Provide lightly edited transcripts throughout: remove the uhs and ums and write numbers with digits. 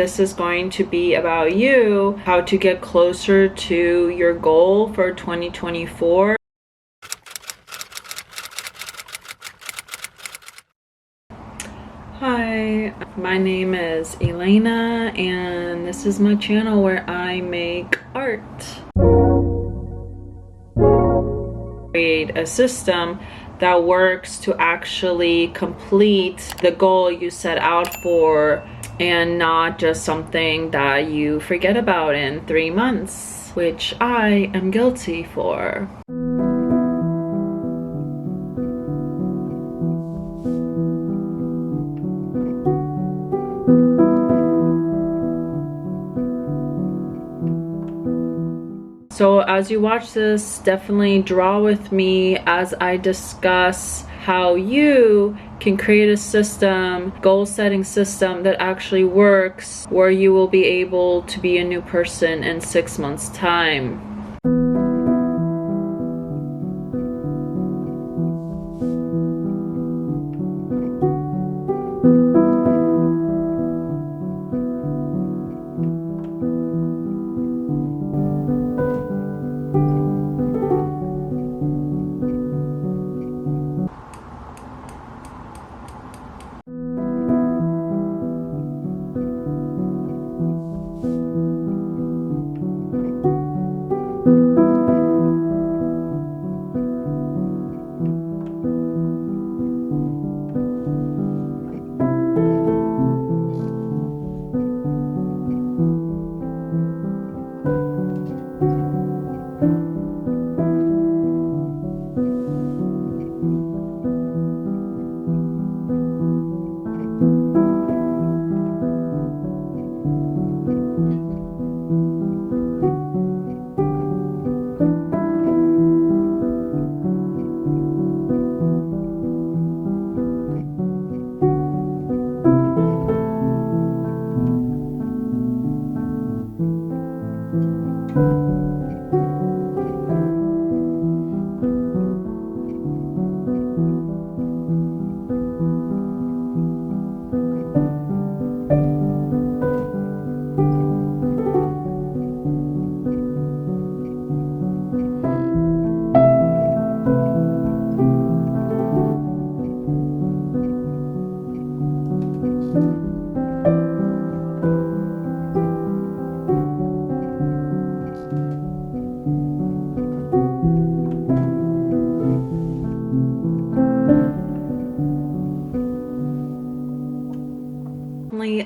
This is going to be about you, how to get closer to your goal for 2024. Hi, my name is Elena and this is my channel where I make art. Create a system that works to actually complete the goal you set out for and not just something that you forget about in 3 months, which I am guilty for. So as you watch this, definitely draw with me as I discuss how you can create a system, goal-setting system that actually works, where you will be able to be a new person in 6 months' time.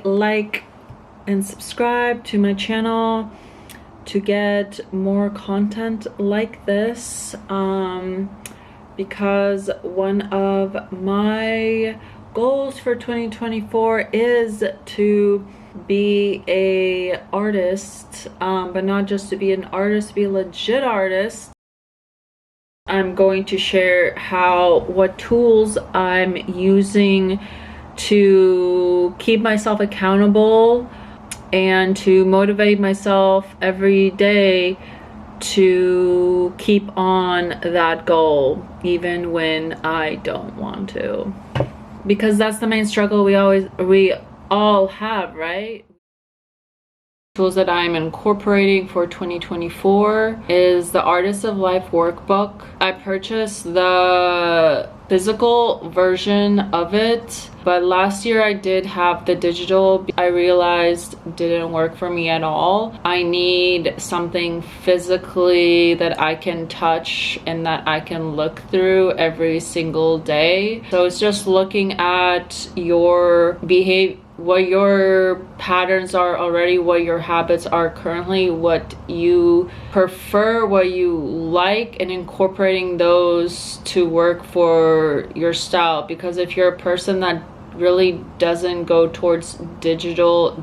Like and subscribe to my channel to get more content like this, because one of my goals for 2024 is to be a artist, but not just to be an artist, be a legit artist. I'm going to share what tools I'm using to keep myself accountable and to motivate myself every day to keep on that goal even when I don't want to, because that's the main struggle we all have, right? Tools that I'm incorporating for 2024 is the Artist of Life workbook. I purchased the physical version of it, but last year I did have the digital. I realized didn't work for me at all. I need something physically that I can touch and that I can look through every single day. So it's just looking at your behavior, what your patterns are already, what your habits are currently, what you prefer, what you like, and incorporating those to work for your style. Because if you're a person that really doesn't go towards digital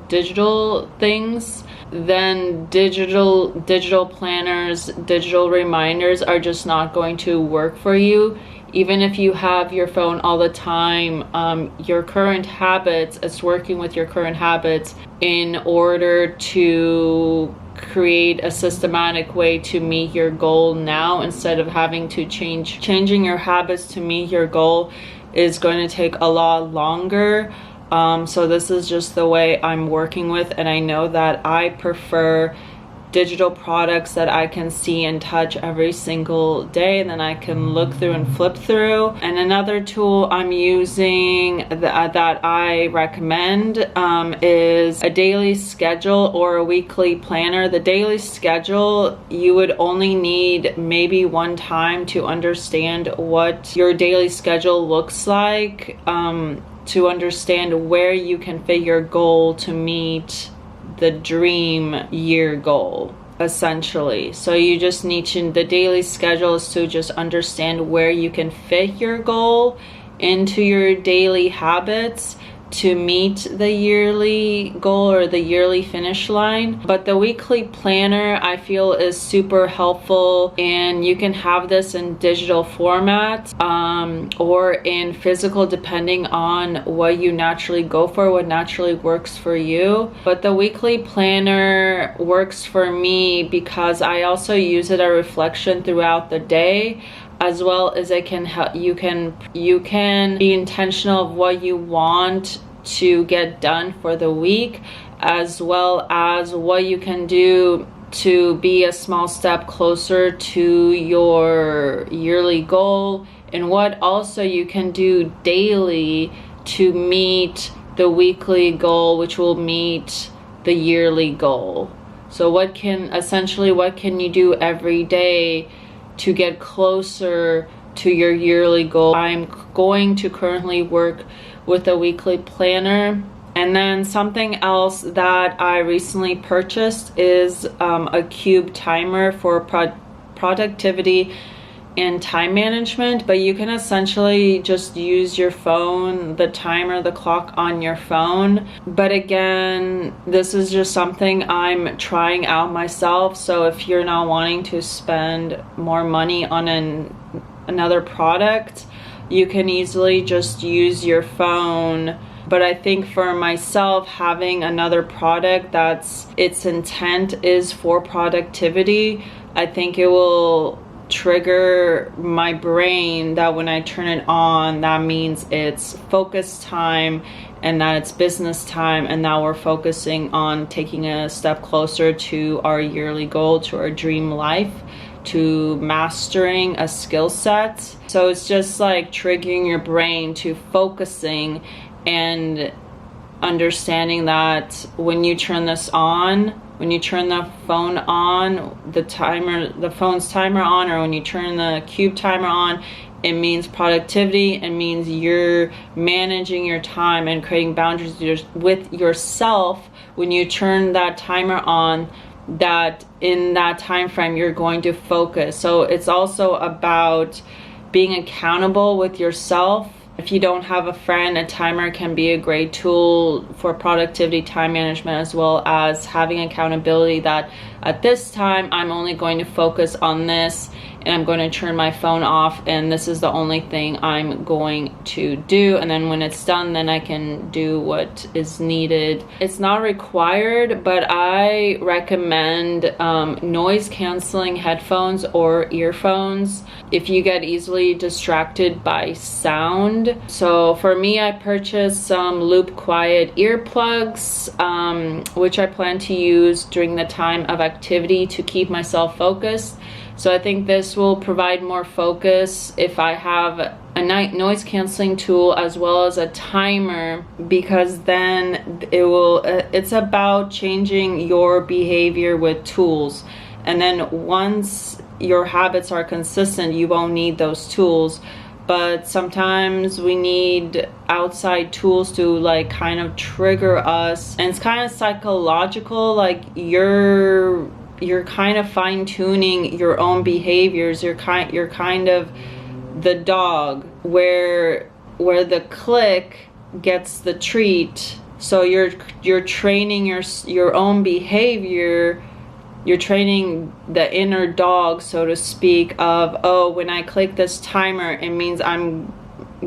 things, then digital planners, digital reminders are just not going to work for you. Even if you have your phone all the time, your current habits, it's working with your current habits in order to create a systematic way to meet your goal now, instead of having to changing your habits to meet your goal is going to take a lot longer. So this is just the way I'm working with, and I know that I prefer digital products that I can see and touch every single day, and then I can look through and flip through. And another tool I'm using that I recommend is a daily schedule or a weekly planner. The daily schedule, you would only need maybe one time to understand what your daily schedule looks like, to understand where you can fit your goal to meet the dream year goal, essentially. So you just need to, the daily schedule is to just understand where you can fit your goal into your daily habits to meet the yearly goal or the yearly finish line. But the weekly planner, I feel, is super helpful, and you can have this in digital format or in physical, depending on what you naturally go for, what naturally works for you. But the weekly planner works for me because I also use it as a reflection throughout the day, as well as it can help you can be intentional of what you want to get done for the week, as well as what you can do to be a small step closer to your yearly goal, and what also you can do daily to meet the weekly goal, which will meet the yearly goal. So what can you do every day to get closer to your yearly goal? I'm going to currently work with a weekly planner. And then something else that I recently purchased is a cube timer for productivity and time management. But you can essentially just use your phone, the timer, the clock on your phone. But again, this is just something I'm trying out myself. So if you're not wanting to spend more money on another product, you can easily just use your phone. But I think for myself, having another product that's its intent is for productivity, I think it will trigger my brain that when I turn it on, that means it's focus time and that it's business time, and now we're focusing on taking a step closer to our yearly goal, to our dream life, to mastering a skill set. So it's just like triggering your brain to focusing and understanding that when you turn this on, when you turn the phone on, the phone's timer on, or when you turn the cube timer on, it means productivity. It means you're managing your time and creating boundaries with yourself. When you turn that timer on, that in that time frame you're going to focus. So it's also about being accountable with yourself. If you don't have a friend, a timer can be a great tool for productivity, time management, as well as having accountability that at this time I'm only going to focus on this, and I'm going to turn my phone off, and this is the only thing I'm going to do. And then when it's done, then I can do what is needed. It's not required, but I recommend noise canceling headphones or earphones if you get easily distracted by sound. So for me, I purchased some Loop Quiet earplugs, which I plan to use during the time of activity to keep myself focused. So I think this will provide more focus if I have a noise canceling tool as well as a timer, because then it's about changing your behavior with tools. And then once your habits are consistent, you won't need those tools. But sometimes we need outside tools to like kind of trigger us, and it's kind of psychological, like you're kind of fine-tuning your own behaviors. You're kind of the dog where the click gets the treat. So you're training your own behavior. You're training the inner dog, so to speak, of, oh, when I click this timer, it means I'm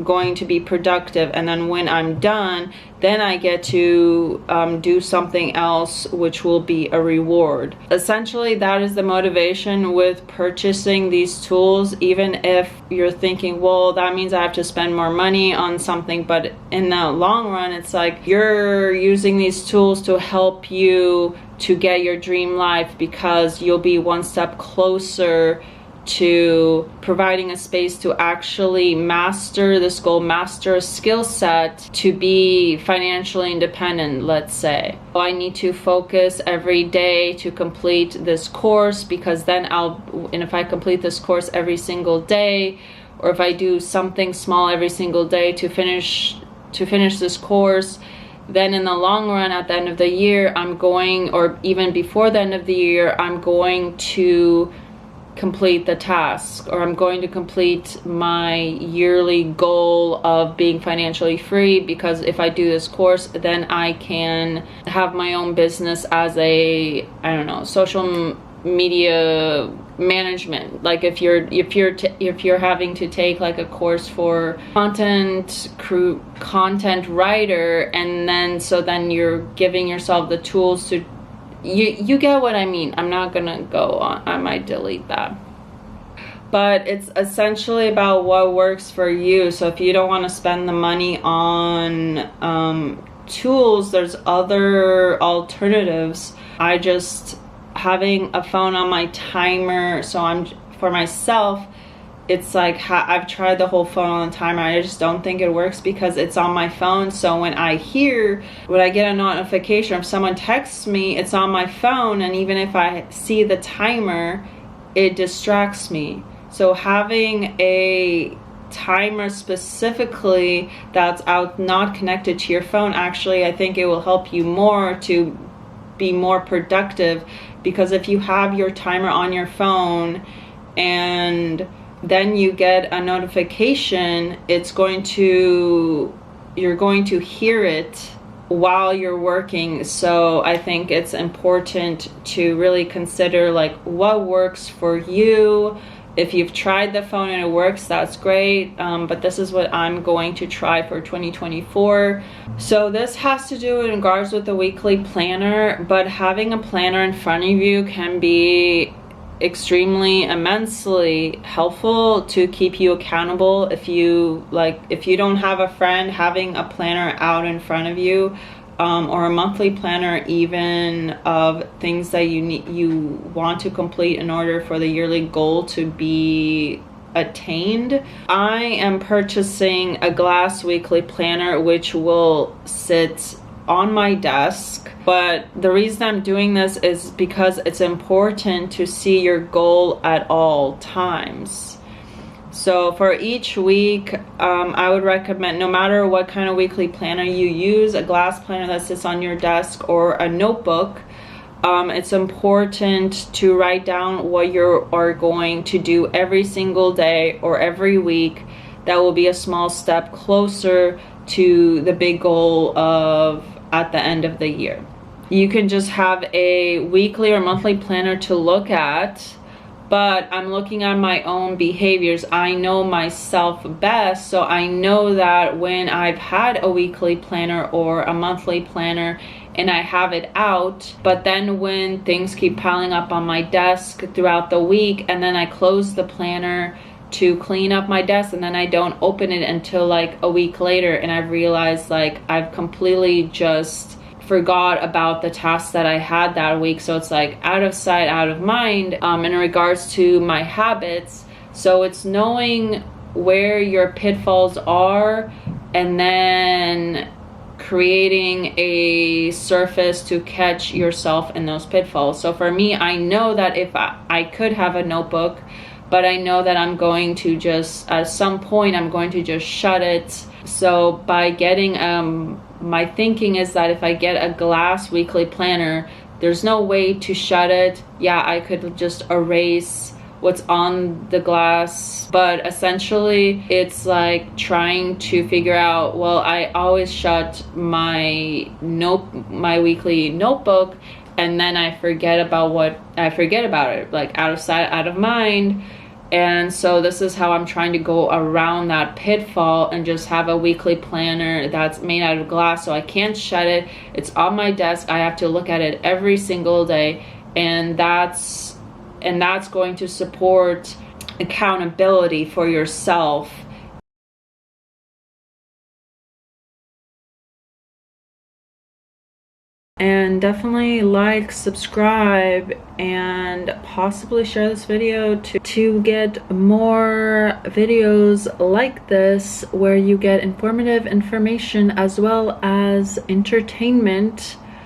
going to be productive, and then when I'm done, then I get to do something else, which will be a reward. Essentially, that is the motivation with purchasing these tools. Even if you're thinking, well, that means I have to spend more money on something, but in the long run, it's like you're using these tools to help you to get your dream life, because you'll be one step closer to providing a space to actually master this goal, master a skill set to be financially independent, let's say. I need to focus every day to complete this course, because then and if I complete this course every single day, or if I do something small every single day to finish this course, then in the long run, at the end of the year, or even before the end of the year, I'm going to complete the task, or I'm going to complete my yearly goal of being financially free, because if I do this course, then I can have my own business as a, I don't know, social media management. Like if you're having to take like a course for content writer, and then you're giving yourself the tools to, you get what I mean. I'm not gonna go on, I might delete that. But it's essentially about what works for you. So if you don't want to spend the money on tools, there's other alternatives. Having a phone on my timer, so for myself, it's like I've tried the whole phone on the timer. I just don't think it works because it's on my phone. So when I get a notification, if someone texts me, it's on my phone, and even if I see the timer, it distracts me. So having a timer specifically that's not connected to your phone, actually, I think it will help you more to be more productive, because if you have your timer on your phone and then you get a notification, you're going to hear it while you're working. So I think it's important to really consider like what works for you. If you've tried the phone and it works, that's great, but this is what I'm going to try for 2024. So this has to do in regards with the weekly planner, but having a planner in front of you can be immensely helpful to keep you accountable. If you don't have a friend, having a planner out in front of you, or a monthly planner even, of things that you want to complete in order for the yearly goal to be attained. I am purchasing a glass weekly planner which will sit on my desk, but the reason I'm doing this is because it's important to see your goal at all times. So for each week, I would recommend, no matter what kind of weekly planner you use, a glass planner that sits on your desk or a notebook, it's important to write down what you are going to do every single day or every week. That will be a small step closer to the big goal at the end of the year. You can just have a weekly or monthly planner to look at, but I'm looking at my own behaviors. I know myself best, so I know that when I've had a weekly planner or a monthly planner and I have it out, but then when things keep piling up on my desk throughout the week, and then I close the planner to clean up my desk, and then I don't open it until like a week later, and I've realized like I've completely just forgot about the tasks that I had that week. So it's like out of sight, out of mind in regards to my habits. So it's knowing where your pitfalls are and then creating a surface to catch yourself in those pitfalls. So for me, I know that if I could have a notebook, but I know that I'm going to just, at some point, I'm going to just shut it. So by getting, my thinking is that if I get a glass weekly planner, there's no way to shut it. Yeah, I could just erase what's on the glass, but essentially it's like trying to figure out, well, I always shut my weekly notebook, and then I forget about it, like out of sight, out of mind. And so this is how I'm trying to go around that pitfall and just have a weekly planner that's made out of glass, so I can't shut it. It's on my desk. I have to look at it every single day, and that's going to support accountability for yourself. And definitely like, subscribe, and possibly share this video to get more videos like this where you get informative information as well as entertainment.